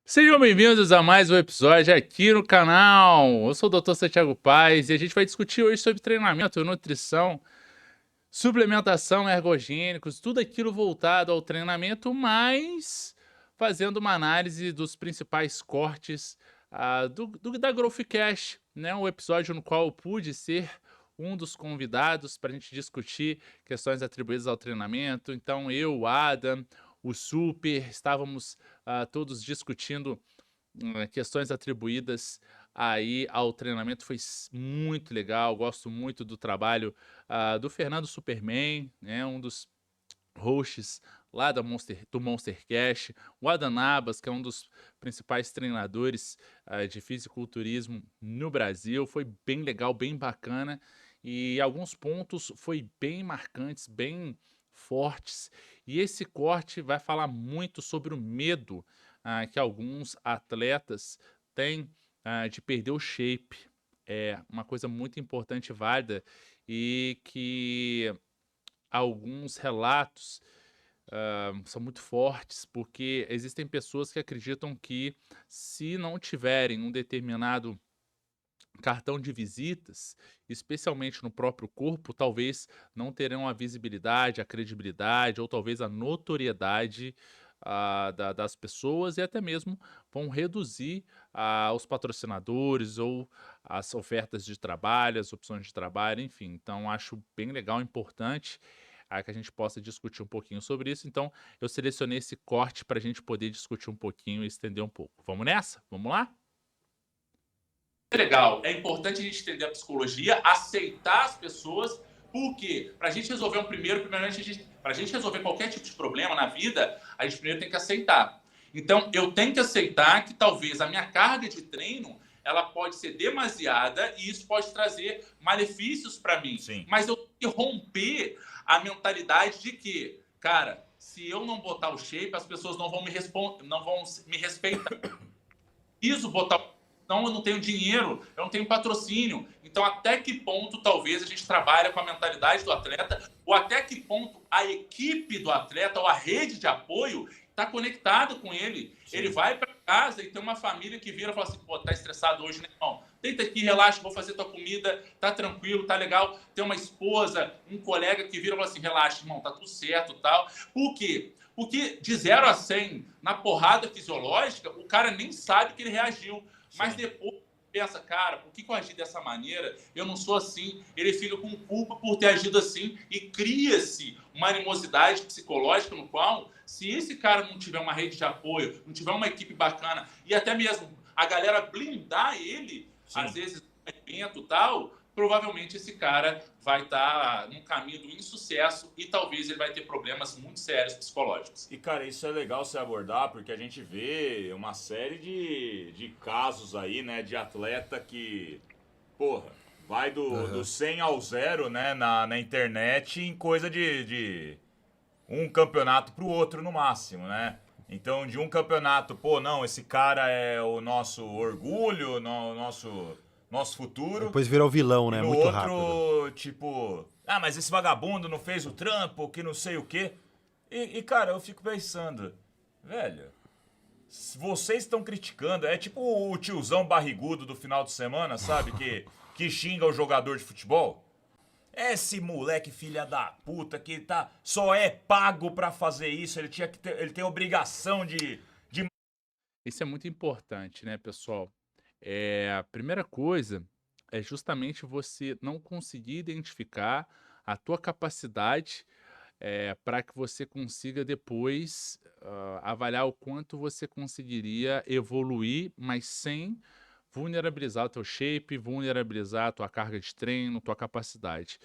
Sejam bem-vindos a mais um episódio aqui no canal. Eu sou o Dr. Santiago Paes e a gente vai discutir hoje sobre treinamento, nutrição, suplementação, ergogênicos, tudo aquilo voltado ao treinamento, mas fazendo uma análise dos principais cortes da Growthcast, né? Um episódio no qual eu pude ser um dos convidados para a gente discutir questões atribuídas ao treinamento. Então, eu, o Adam, o Super, estávamos todos discutindo questões atribuídas aí ao treinamento. Foi muito legal, gosto muito do trabalho do Fernando Superman, né, um dos hosts lá do Monster Cash, o Adam Nabas, que é um dos principais treinadores de fisiculturismo no Brasil. Foi bem legal, bem bacana, e alguns pontos foi bem marcantes, bem fortes. E esse corte vai falar muito sobre o medo que alguns atletas têm de perder o shape. É uma coisa muito importante e válida, e que alguns relatos são muito fortes, porque existem pessoas que acreditam que, se não tiverem um determinado cartão de visitas, especialmente no próprio corpo, talvez não terão a visibilidade, a credibilidade ou talvez a notoriedade das pessoas, e até mesmo vão reduzir os patrocinadores ou as ofertas de trabalho, as opções de trabalho, enfim. Então, acho bem legal, importante que a gente possa discutir um pouquinho sobre isso. Então, eu selecionei esse corte para a gente poder discutir um pouquinho e estender um pouco. Vamos nessa? Vamos lá? Legal. É importante a gente entender a psicologia, aceitar as pessoas, porque para a gente resolver primeiramente, para a gente resolver qualquer tipo de problema na vida, a gente primeiro tem que aceitar. Então, eu tenho que aceitar que talvez a minha carga de treino ela pode ser demasiada e isso pode trazer malefícios para mim. Sim. Mas eu tenho que romper a mentalidade de que, cara, se eu não botar o shape, as pessoas não vão me respeitar. Preciso botar. Não, eu não tenho dinheiro, eu não tenho patrocínio. Então, até que ponto talvez a gente trabalha com a mentalidade do atleta, ou até que ponto a equipe do atleta ou a rede de apoio está conectada com ele. Sim. Ele vai para casa e tem uma família que vira e fala assim: pô, tá estressado hoje, né, irmão? Deita aqui, relaxa, vou fazer tua comida, tá tranquilo, tá legal. Tem uma esposa, um colega que vira e fala assim: relaxa, irmão, tá tudo certo, tal. Por quê? Porque de 0 a 100, na porrada fisiológica, o cara nem sabe que ele reagiu. Mas depois pensa, cara, por que eu agi dessa maneira? Eu não sou assim. Ele fica com culpa por ter agido assim e cria-se uma animosidade psicológica no qual, se esse cara não tiver uma rede de apoio, não tiver uma equipe bacana e até mesmo a galera blindar ele, Sim. às vezes no evento e tal, provavelmente esse cara vai estar num caminho do insucesso e talvez ele vai ter problemas muito sérios psicológicos. E, cara, isso é legal você abordar, porque a gente vê uma série de casos aí, né, de atleta que, porra, vai do 100 ao 0, né, na internet em coisa de um campeonato pro outro no máximo, né? Então, de um campeonato, pô, não, esse cara é o nosso orgulho, nosso futuro. Depois virou vilão, E né? no Muito outro, rápido. tipo, ah, mas esse vagabundo não fez o trampo, que não sei o quê. E, cara, eu fico pensando, velho, vocês estão criticando, é tipo o tiozão barrigudo do final de semana, sabe? Que xinga o jogador de futebol. Esse moleque filha da puta que só é pago pra fazer isso, ele tem obrigação de. Isso é muito importante, né, pessoal? A primeira coisa é justamente você não conseguir identificar a tua capacidade para que você consiga depois avaliar o quanto você conseguiria evoluir, mas sem vulnerabilizar o teu shape, vulnerabilizar a tua carga de treino, tua capacidade.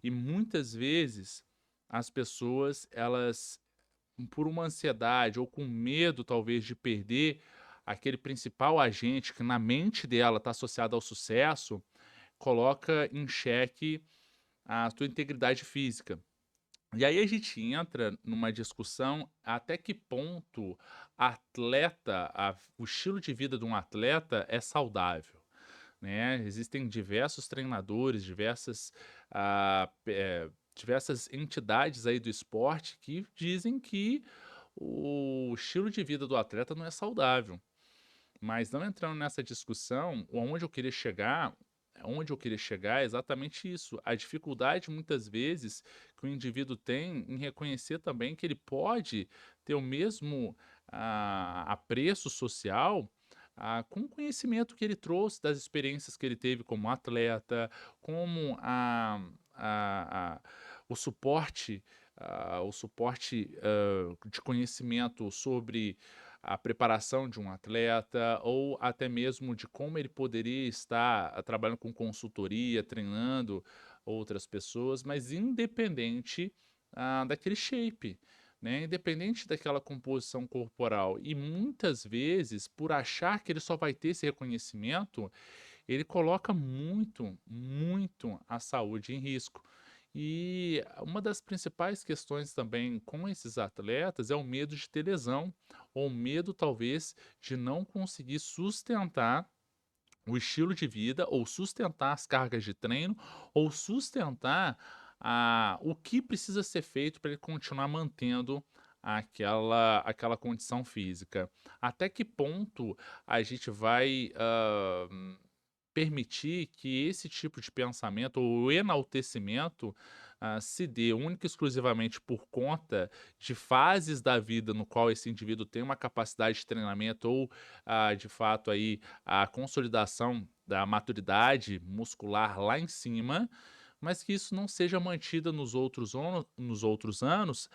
E muitas vezes as pessoas, elas, por uma ansiedade ou com medo talvez de perder aquele principal agente que na mente dela está associado ao sucesso, coloca em xeque a tua integridade física. E aí a gente entra numa discussão até que ponto o estilo de vida de um atleta é saudável, né? Existem diversos treinadores, diversas entidades aí do esporte que dizem que o estilo de vida do atleta não é saudável. Mas não entrando nessa discussão, onde eu queria chegar é exatamente isso. A dificuldade, muitas vezes, que o indivíduo tem em reconhecer também que ele pode ter o mesmo apreço social com o conhecimento que ele trouxe das experiências que ele teve como atleta, como a- o suporte, de conhecimento sobre a preparação de um atleta ou até mesmo de como ele poderia estar trabalhando com consultoria, treinando outras pessoas, mas independente daquele shape, né? Independente daquela composição corporal. E muitas vezes, por achar que ele só vai ter esse reconhecimento, ele coloca muito, muito a saúde em risco. E uma das principais questões também com esses atletas é o medo de ter lesão, ou medo talvez de não conseguir sustentar o estilo de vida, ou sustentar as cargas de treino, ou sustentar o que precisa ser feito para ele continuar mantendo aquela condição física. Até que ponto a gente vai permitir que esse tipo de pensamento ou enaltecimento se dê única e exclusivamente por conta de fases da vida no qual esse indivíduo tem uma capacidade de treinamento ou, de fato, aí, a consolidação da maturidade muscular lá em cima, mas que isso não seja mantido nos outros anos,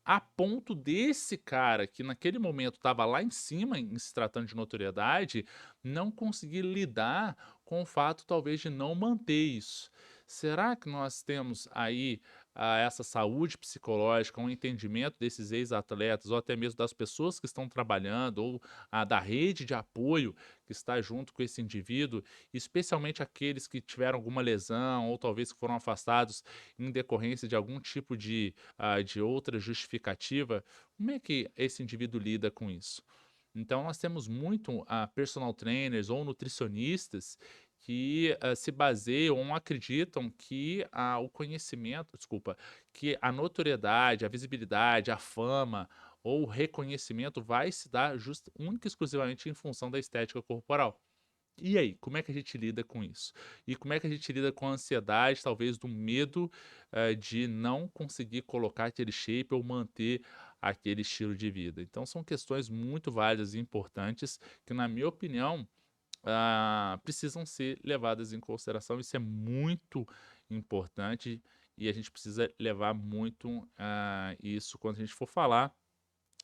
a ponto desse cara que naquele momento estava lá em cima, em se tratando de notoriedade, não conseguir lidar com o fato talvez de não manter isso. Será que nós temos aí essa saúde psicológica, um entendimento desses ex-atletas, ou até mesmo das pessoas que estão trabalhando, ou da rede de apoio que está junto com esse indivíduo, especialmente aqueles que tiveram alguma lesão, ou talvez que foram afastados em decorrência de algum tipo de outra justificativa? Como é que esse indivíduo lida com isso? Então, nós temos muito personal trainers ou nutricionistas que se baseiam ou acreditam que o conhecimento, desculpa, que a notoriedade, a visibilidade, a fama ou o reconhecimento vai se dar única e exclusivamente em função da estética corporal. E aí, como é que a gente lida com isso? E como é que a gente lida com a ansiedade, talvez do medo de não conseguir colocar aquele shape ou manter aquele estilo de vida? Então, são questões muito válidas e importantes que, na minha opinião, precisam ser levadas em consideração. Isso é muito importante e a gente precisa levar muito isso quando a gente for falar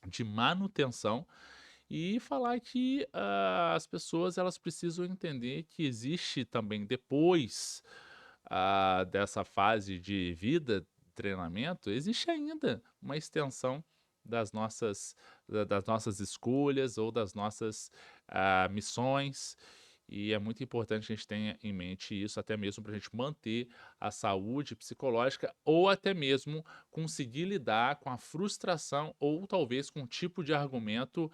de manutenção e falar que as pessoas elas precisam entender que existe também depois dessa fase de vida, treinamento, existe ainda uma extensão das nossas escolhas ou das nossas missões. E é muito importante que a gente tenha em mente isso, até mesmo para a gente manter a saúde psicológica ou até mesmo conseguir lidar com a frustração ou talvez com um tipo de argumento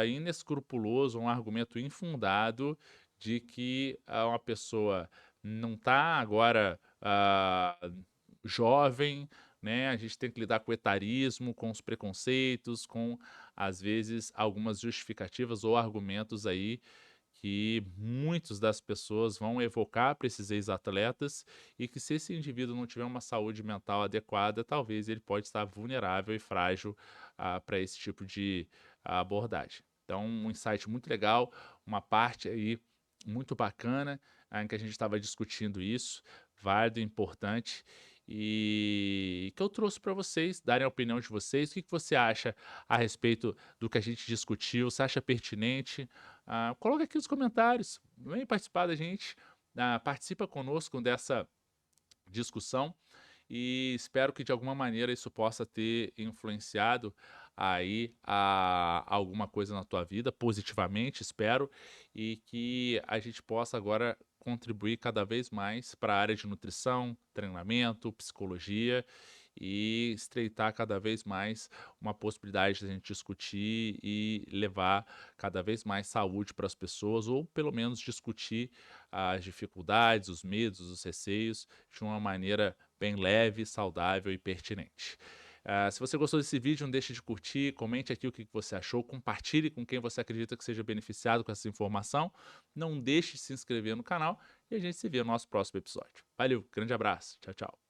inescrupuloso, um argumento infundado de que uma pessoa não está agora jovem, né? A gente tem que lidar com o etarismo, com os preconceitos, com às vezes algumas justificativas ou argumentos aí que muitas das pessoas vão evocar para esses ex-atletas e que se esse indivíduo não tiver uma saúde mental adequada, talvez ele pode estar vulnerável e frágil para esse tipo de abordagem. Então, um insight muito legal, uma parte aí muito bacana em que a gente estava discutindo isso, válido, importante, e que eu trouxe para vocês darem a opinião de vocês. O que você acha a respeito do que a gente discutiu? Você acha pertinente? Coloca aqui nos comentários, vem participar da gente, participa conosco dessa discussão e espero que de alguma maneira isso possa ter influenciado aí alguma coisa na tua vida, positivamente, espero, e que a gente possa agora contribuir cada vez mais para a área de nutrição, treinamento, psicologia e estreitar cada vez mais uma possibilidade de a gente discutir e levar cada vez mais saúde para as pessoas, ou pelo menos discutir as dificuldades, os medos, os receios de uma maneira bem leve, saudável e pertinente. Se você gostou desse vídeo, não deixe de curtir, comente aqui o que você achou, compartilhe com quem você acredita que seja beneficiado com essa informação. Não deixe de se inscrever no canal e a gente se vê no nosso próximo episódio. Valeu, grande abraço, tchau, tchau.